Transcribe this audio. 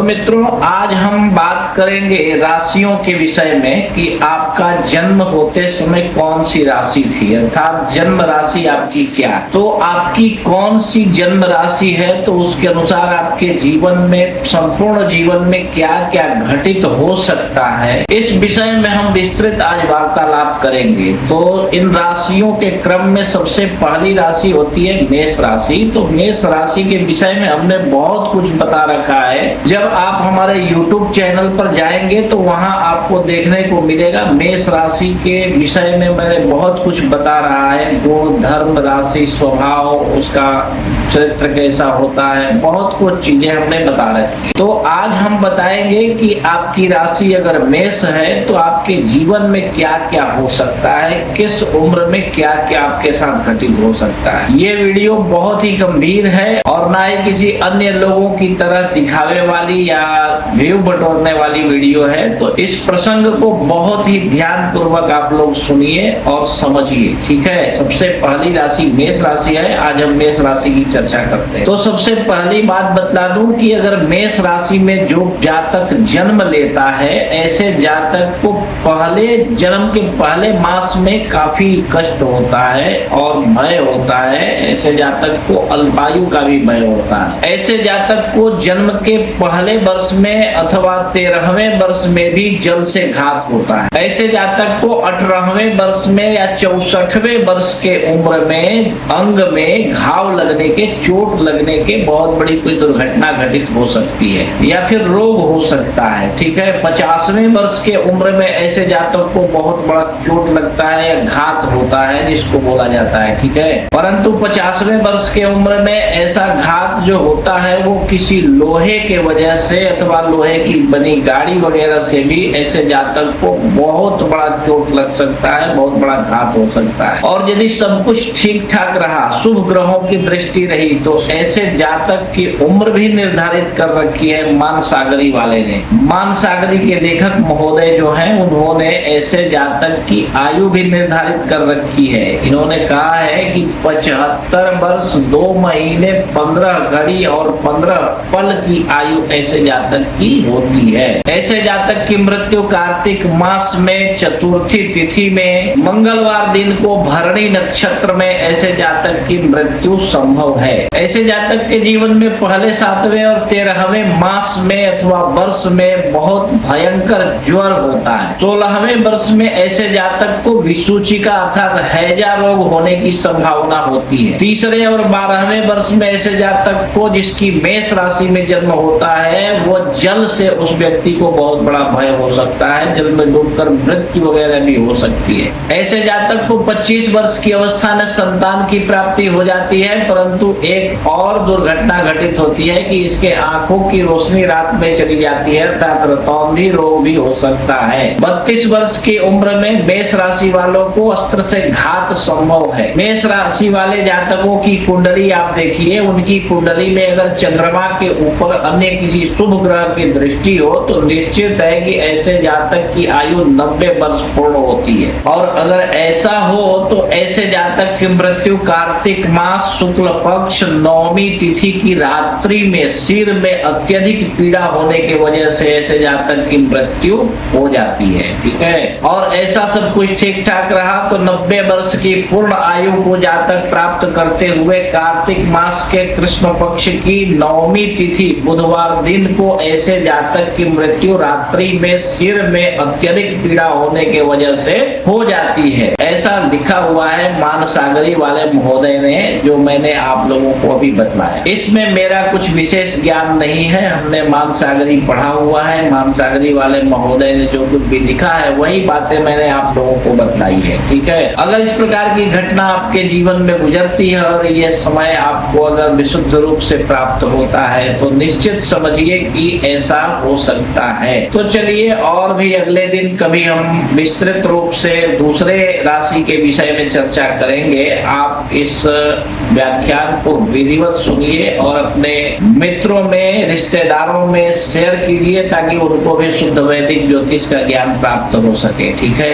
मित्रों, आज हम बात करेंगे राशियों के विषय में कि आपका जन्म होते समय कौन सी राशि थी, अर्थात जन्म राशि आपकी क्या, तो आपकी कौन सी जन्म राशि है तो उसके अनुसार आपके जीवन में, संपूर्ण जीवन में क्या क्या घटित हो सकता है, इस विषय में हम विस्तृत आज वार्तालाप करेंगे। तो इन राशियों के क्रम में सबसे पहली राशि होती है मेष राशि। तो मेष राशि के विषय में हमने बहुत कुछ बता रखा है। जब आप हमारे YouTube चैनल पर जाएंगे तो वहां आपको देखने को मिलेगा मेष राशि के विषय में मैंने बहुत कुछ बता रहा है। गुण, धर्म, राशि, स्वभाव, उसका चरित्र कैसा होता है, बहुत कुछ चीजें हमने बता रखी है। तो आज हम बताएंगे कि आपकी राशि अगर मेष है तो आपके जीवन में क्या क्या हो सकता है, किस उम्र में क्या क्या आपके साथ घटित हो सकता है। ये वीडियो बहुत ही गंभीर है और ना ही किसी अन्य लोगों की तरह दिखावे वाली या व्यू बटोरने वाली वीडियो है। तो इस प्रसंग को बहुत ही ध्यान पूर्वक आप लोग सुनिए और समझिए, ठीक है। सबसे पहली राशि मेष राशि है। आज हम मेष राशि की चर्चा करते हैं। तो सबसे पहली बात बता दूं कि अगर मेष राशि में जो जातक जन्म लेता है, ऐसे जातक को पहले जन्म के पहले मास में काफी कष्ट होता है और भय होता है। ऐसे जातक को अल्पायु का भी भय होता है। ऐसे जातक को जन्म के पहले वर्ष में अथवा 13वें वर्ष में भी जल से घात होता है। ऐसे जातक को 18वें वर्ष में या 64वें वर्ष के उम्र में अंग में घाव लगने के, चोट लगने के, बहुत बड़ी कोई दुर्घटना घटित हो सकती है या फिर रोग हो सकता है, ठीक है। 50वें वर्ष के उम्र में ऐसे जातक को बहुत बड़ा चोट लगता है या घात होता है, जिसको बोला जाता है, ठीक है। परंतु 50वें वर्ष के उम्र में ऐसा घात जो होता है वो किसी लोहे के वजह से अथवा लोहे की बनी गाड़ी वगैरह से भी ऐसे जातक को बहुत बड़ा चोट लग सकता है, बहुत बड़ा घात हो सकता है। और यदि सब कुछ ठीक ठाक रहा, शुभ ग्रहों की दृष्टि रही, तो ऐसे जातक की उम्र भी निर्धारित कर रखी है मानसागरी वाले ने। मानसागरी के लेखक महोदय जो हैं, उन्होंने ऐसे जातक की आयु भी निर्धारित कर रखी है। इन्होंने कहा है कि 75 वर्ष 2 महीने 15 घड़ी और 15 पल की आयु ऐसे जातक की होती है। ऐसे जातक की मृत्यु कार्तिक मास में चतुर्थी तिथि में मंगलवार दिन को भरणी नक्षत्र में ऐसे जातक की मृत्यु संभव है। ऐसे जातक के जीवन में पहले 7वें और 13वें मास में अथवा वर्ष में बहुत भयंकर ज्वर होता है। 16वें वर्ष में ऐसे जातक को विसूचिका अर्थात हैजा रोग होने की संभावना होती है। तीसरे और 12वें वर्ष में ऐसे जातक को, जिसकी मेष राशि में जन्म होता है, वो जल से उस व्यक्ति को बहुत बड़ा भय हो सकता है। जल में डूबकर मृत्यु वगैरह भी हो सकती है। ऐसे जातक को 25 वर्ष की अवस्था में संतान की प्राप्ति हो जाती है, परंतु एक और दुर्घटना घटित होती है कि इसके आंखों की रोशनी रात में चली जाती है, अर्थात रतौंधी रोग भी हो सकता है। 32 वर्ष की उम्र में मेष राशि वालों को अस्त्र से घात संभव है। मेष राशि वाले जातकों की कुंडली आप देखिए, उनकी कुंडली में अगर चंद्रमा के ऊपर अन्य किसी शुभ ग्रह की दृष्टि हो तो निश्चित है कि ऐसे जातक की आयु 90 वर्ष पूर्ण होती है। और अगर ऐसा हो तो ऐसे जातक की मृत्यु कार्तिक मास शुक्ल पक्ष 9वीं तिथि की रात्रि में सिर में अत्यधिक पीड़ा होने की वजह से ऐसे जातक की मृत्यु हो जाती है, ठीक है। और ऐसा सब कुछ ठीक ठाक रहा तो 90 वर्ष की पूर्ण आयु को जातक प्राप्त करते हुए कार्तिक मास के कृष्ण पक्ष की 9वीं तिथि बुधवार दिन को ऐसे जातक की मृत्यु रात्रि में सिर में अत्यधिक पीड़ा होने के वजह से हो जाती है। ऐसा लिखा हुआ है मानसागरी वाले महोदय ने, जो मैंने आप लोगों को अभी बतलाया। इसमें मेरा कुछ विशेष ज्ञान नहीं है, हमने मानसागरी पढ़ा हुआ है। मानसागरी वाले महोदय ने जो कुछ भी लिखा है वही बातें मैंने आप लोगों को बतलाई है, ठीक है। अगर इस प्रकार की घटना आपके जीवन में गुजरती है और ये समय आपको अगर विशुद्ध रूप से प्राप्त होता है तो निश्चित समझिए कि ऐसा हो सकता है। तो चलिए, और भी अगले दिन कभी हम विस्तृत रूप से दूसरे राशि के विषय में चर्चा करेंगे। आप इस व्याख्यान को विधिवत सुनिए और अपने मित्रों में, रिश्तेदारों में शेयर कीजिए ताकि उनको भी शुद्ध वैदिक ज्योतिष का ज्ञान प्राप्त हो सके, ठीक है।